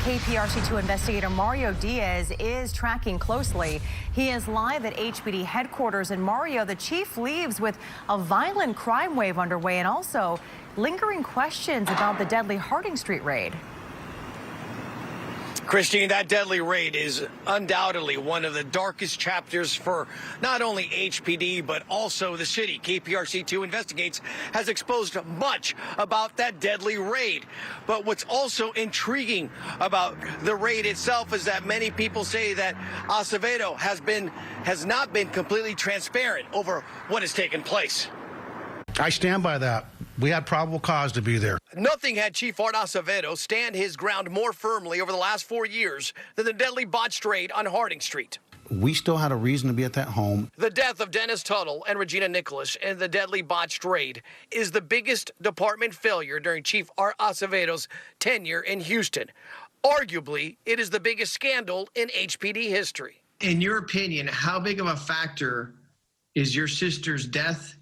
KPRC2 investigator Mario Diaz is tracking closely. He is live at HPD headquarters. And Mario, the chief leaves with a violent crime wave underway and also lingering questions about the deadly Harding Street raid. Christine, that deadly raid is undoubtedly one of the darkest chapters for not only HPD, but also the city. KPRC2 Investigates has exposed much about that deadly raid. But what's also intriguing about the raid itself is that many people say that Acevedo has not been completely transparent over what has taken place. I stand by that. We had probable cause to be there. Nothing had Chief Art Acevedo stand his ground more firmly over the last 4 years than the deadly botched raid on Harding Street. We still had a reason to be at that home. The death of Dennis Tuttle and Regina Nicholas in the deadly botched raid is the biggest department failure during Chief Art Acevedo's tenure in Houston. Arguably, it is the biggest scandal in HPD history. In your opinion, how big of a factor is your sister's death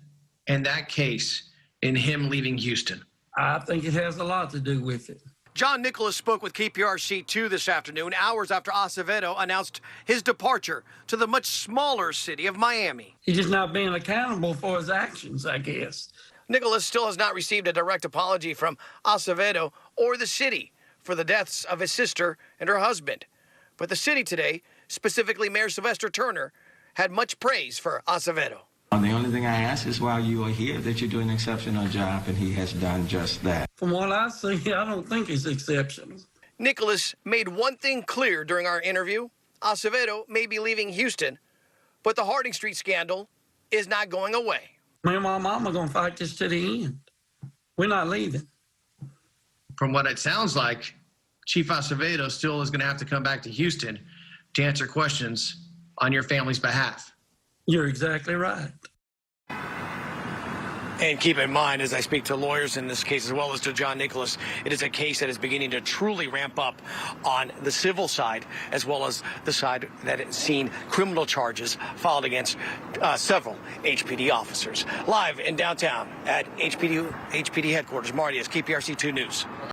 in that case in him leaving Houston? I think it has a lot to do with it. John Nicholas spoke with KPRC2 this afternoon, hours after Acevedo announced his departure to the much smaller city of Miami. He's just not being accountable for his actions, I guess. Nicholas still has not received a direct apology from Acevedo or the city for the deaths of his sister and her husband. But the city today, specifically Mayor Sylvester Turner, had much praise for Acevedo. The only thing I ask is while you are here that you do an exceptional job, and he has done just that. From what I see, I don't think he's exceptional. Nicholas made one thing clear during our interview. Acevedo may be leaving Houston, but the Harding Street scandal is not going away. Me and my mom are going to fight this to the end. We're not leaving. From what it sounds like, Chief Acevedo still is going to have to come back to Houston to answer questions on your family's behalf. You're exactly right. And keep in mind, as I speak to lawyers in this case, as well as to John Nicholas, it is a case that is beginning to truly ramp up on the civil side, as well as the side that has seen criminal charges filed against several HPD officers. Live in downtown at HPD headquarters, Marty, KPRC2 News.